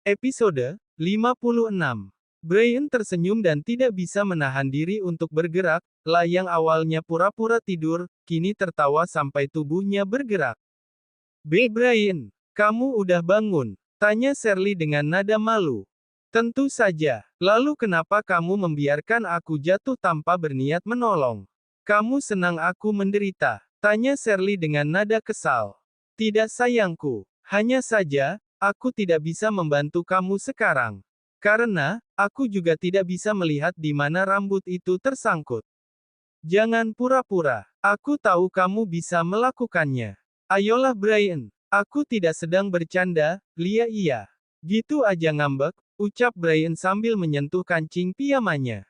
Episode 56. Brian tersenyum dan tidak bisa menahan diri untuk bergerak. La yang awalnya pura-pura tidur, kini tertawa sampai tubuhnya bergerak. Brian, kamu udah bangun? Tanya Shirley dengan nada malu. Tentu saja. Lalu kenapa kamu membiarkan aku jatuh tanpa berniat menolong? Kamu senang aku menderita? Tanya Shirley dengan nada kesal. Tidak sayangku. Hanya saja, aku tidak bisa membantu kamu sekarang. Karena, aku juga tidak bisa melihat di mana rambut itu tersangkut. Jangan pura-pura. Aku tahu kamu bisa melakukannya. Ayolah Brian. Aku tidak sedang bercanda, iya. Gitu aja ngambek, ucap Brian sambil menyentuh kancing piyamanya.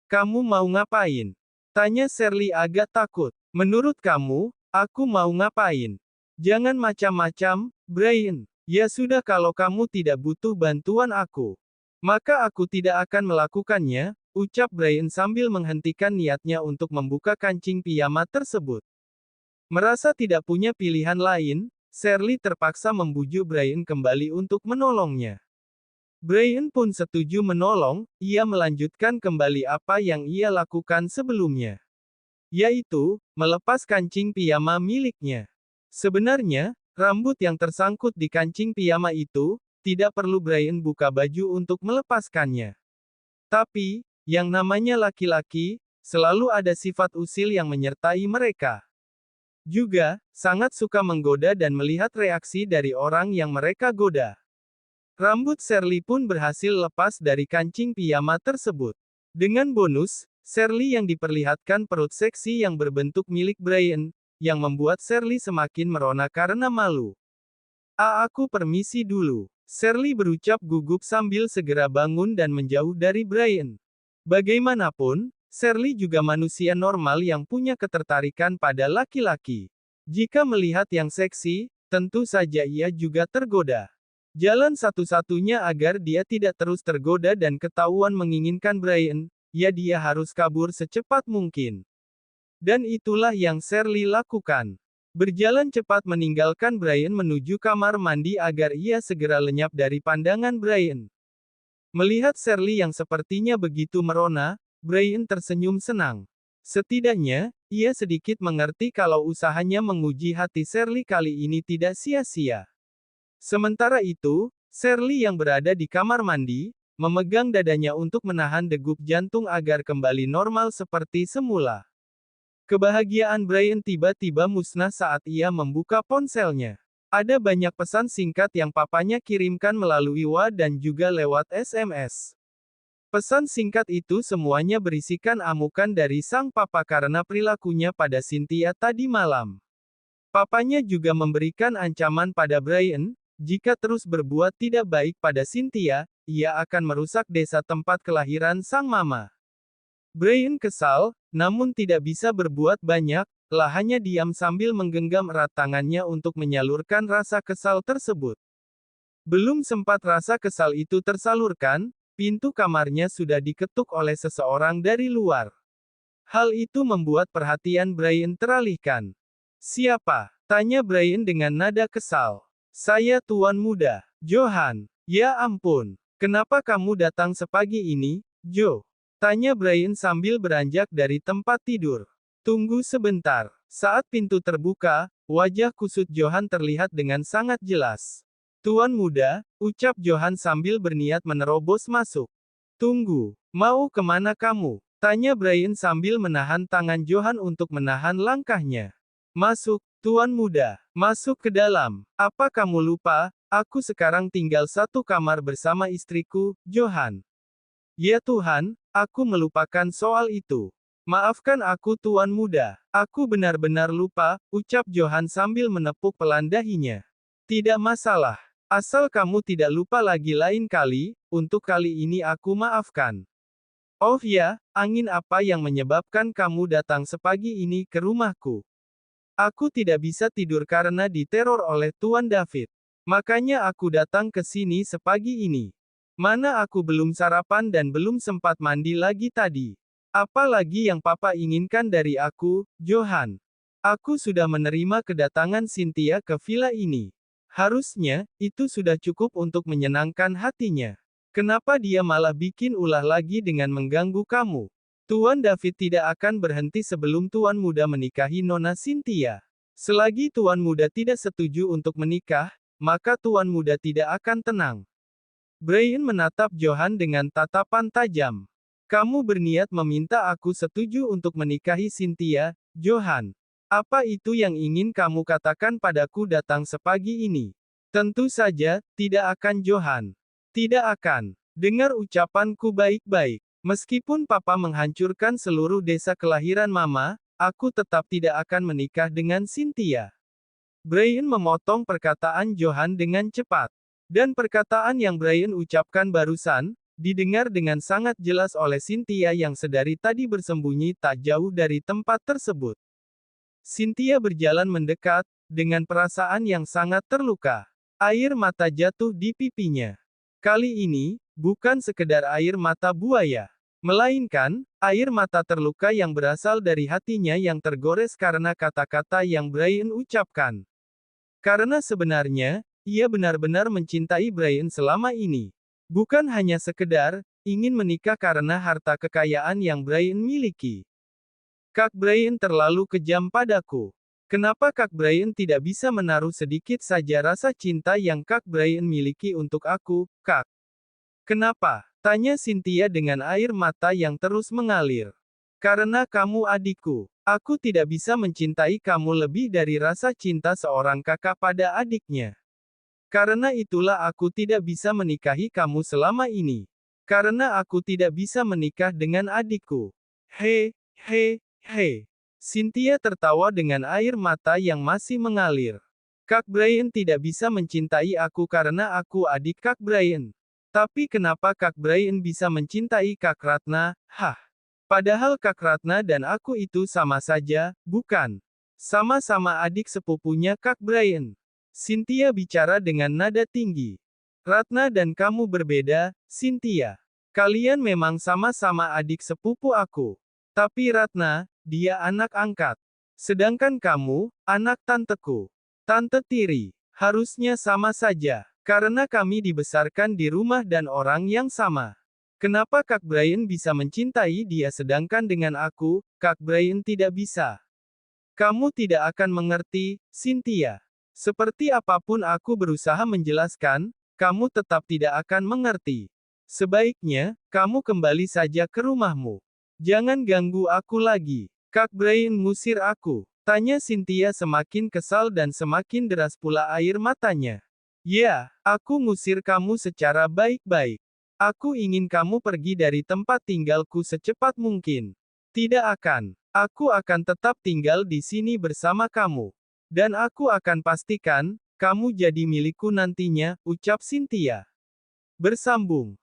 Kamu mau ngapain? Tanya Shirley agak takut. Menurut kamu, aku mau ngapain? Jangan macam-macam, Brian. Ya sudah kalau kamu tidak butuh bantuan aku. Maka aku tidak akan melakukannya, ucap Brian sambil menghentikan niatnya untuk membuka kancing piyama tersebut. Merasa tidak punya pilihan lain, Shirley terpaksa membujuk Brian kembali untuk menolongnya. Brian pun setuju menolong, ia melanjutkan kembali apa yang ia lakukan sebelumnya. Yaitu, melepas kancing piyama miliknya. Sebenarnya, rambut yang tersangkut di kancing piyama itu, tidak perlu Brian buka baju untuk melepaskannya. Tapi, yang namanya laki-laki, selalu ada sifat usil yang menyertai mereka. Juga, sangat suka menggoda dan melihat reaksi dari orang yang mereka goda. Rambut Shirley pun berhasil lepas dari kancing piyama tersebut. Dengan bonus, Shirley yang diperlihatkan perut seksi yang berbentuk milik Brian, yang membuat Shirley semakin merona karena malu. Aku permisi dulu. Shirley berucap gugup sambil segera bangun dan menjauh dari Brian. Bagaimanapun, Shirley juga manusia normal yang punya ketertarikan pada laki-laki. Jika melihat yang seksi, tentu saja ia juga tergoda. Jalan satu-satunya agar dia tidak terus tergoda dan ketahuan menginginkan Brian, ya dia harus kabur secepat mungkin. Dan itulah yang Shirley lakukan. Berjalan cepat meninggalkan Brian menuju kamar mandi agar ia segera lenyap dari pandangan Brian. Melihat Shirley yang sepertinya begitu merona, Brian tersenyum senang. Setidaknya, ia sedikit mengerti kalau usahanya menguji hati Shirley kali ini tidak sia-sia. Sementara itu, Shirley yang berada di kamar mandi, memegang dadanya untuk menahan degup jantung agar kembali normal seperti semula. Kebahagiaan Brian tiba-tiba musnah saat ia membuka ponselnya. Ada banyak pesan singkat yang papanya kirimkan melalui WA dan juga lewat SMS. Pesan singkat itu semuanya berisikan amukan dari sang papa karena perilakunya pada Cynthia tadi malam. Papanya juga memberikan ancaman pada Brian, jika terus berbuat tidak baik pada Cynthia, ia akan merusak desa tempat kelahiran sang mama. Brian kesal, namun tidak bisa berbuat banyak, hanya diam sambil menggenggam erat tangannya untuk menyalurkan rasa kesal tersebut. Belum sempat rasa kesal itu tersalurkan, pintu kamarnya sudah diketuk oleh seseorang dari luar. Hal itu membuat perhatian Brian teralihkan. Siapa? Tanya Brian dengan nada kesal. Saya tuan muda, Johan. Ya ampun, kenapa kamu datang sepagi ini, Jo? Tanya Brian sambil beranjak dari tempat tidur. Tunggu sebentar. Saat pintu terbuka, wajah kusut Johan terlihat dengan sangat jelas. Tuan muda, ucap Johan sambil berniat menerobos masuk. Tunggu, mau kemana kamu? Tanya Brian sambil menahan tangan Johan untuk menahan langkahnya. Masuk, tuan muda. Masuk ke dalam. Apa kamu lupa, aku sekarang tinggal satu kamar bersama istriku, Johan. Ya Tuhan, aku melupakan soal itu. Maafkan aku tuan muda. Aku benar-benar lupa, ucap Johan sambil menepuk pelan dahinya. Tidak masalah. Asal kamu tidak lupa lagi lain kali, untuk kali ini aku maafkan. Oh ya, angin apa yang menyebabkan kamu datang sepagi ini ke rumahku? Aku tidak bisa tidur karena diteror oleh Tuan David. Makanya aku datang ke sini sepagi ini. Mana aku belum sarapan dan belum sempat mandi lagi tadi. Apalagi yang papa inginkan dari aku, Johan. Aku sudah menerima kedatangan Cynthia ke villa ini. Harusnya, itu sudah cukup untuk menyenangkan hatinya. Kenapa dia malah bikin ulah lagi dengan mengganggu kamu? Tuan David tidak akan berhenti sebelum Tuan Muda menikahi Nona Cynthia. Selagi Tuan Muda tidak setuju untuk menikah, maka Tuan Muda tidak akan tenang. Brian menatap Johan dengan tatapan tajam. Kamu berniat meminta aku setuju untuk menikahi Cynthia, Johan. Apa itu yang ingin kamu katakan padaku datang sepagi ini? Tentu saja, tidak akan Johan. Tidak akan. Dengar ucapanku baik-baik. Meskipun papa menghancurkan seluruh desa kelahiran mama, aku tetap tidak akan menikah dengan Cynthia. Brian memotong perkataan Johan dengan cepat. Dan perkataan yang Brian ucapkan barusan, didengar dengan sangat jelas oleh Cynthia yang sedari tadi bersembunyi tak jauh dari tempat tersebut. Cynthia berjalan mendekat, dengan perasaan yang sangat terluka. Air mata jatuh di pipinya. Kali ini, bukan sekedar air mata buaya. Melainkan, air mata terluka yang berasal dari hatinya yang tergores karena kata-kata yang Brian ucapkan. Karena sebenarnya, ia benar-benar mencintai Brian selama ini. Bukan hanya sekedar, ingin menikah karena harta kekayaan yang Brian miliki. Kak Brian terlalu kejam padaku. Kenapa Kak Brian tidak bisa menaruh sedikit saja rasa cinta yang Kak Brian miliki untuk aku, Kak? Kenapa? Tanya Cynthia dengan air mata yang terus mengalir. Karena kamu adikku. Aku tidak bisa mencintai kamu lebih dari rasa cinta seorang kakak pada adiknya. Karena itulah aku tidak bisa menikahi kamu selama ini. Karena aku tidak bisa menikah dengan adikku. He, he, he. Cynthia tertawa dengan air mata yang masih mengalir. Kak Brian tidak bisa mencintai aku karena aku adik Kak Brian. Tapi kenapa Kak Brian bisa mencintai Kak Ratna? Hah. Padahal Kak Ratna dan aku itu sama saja, bukan? Sama-sama adik sepupunya Kak Brian. Cynthia bicara dengan nada tinggi. Ratna dan kamu berbeda, Cynthia. Kalian memang sama-sama adik sepupu aku. Tapi Ratna, dia anak angkat. Sedangkan kamu, anak tanteku. Tante tiri. Harusnya sama saja. Karena kami dibesarkan di rumah dan orang yang sama. Kenapa Kak Brian bisa mencintai dia sedangkan dengan aku, Kak Brian tidak bisa? Kamu tidak akan mengerti, Cynthia. Seperti apapun aku berusaha menjelaskan, kamu tetap tidak akan mengerti. Sebaiknya, kamu kembali saja ke rumahmu. Jangan ganggu aku lagi. Kak Brian ngusir aku. Tanya Cynthia semakin kesal dan semakin deras pula air matanya. Ya, aku ngusir kamu secara baik-baik. Aku ingin kamu pergi dari tempat tinggalku secepat mungkin. Tidak akan. Aku akan tetap tinggal di sini bersama kamu. Dan aku akan pastikan, kamu jadi milikku nantinya, ucap Cynthia. Bersambung.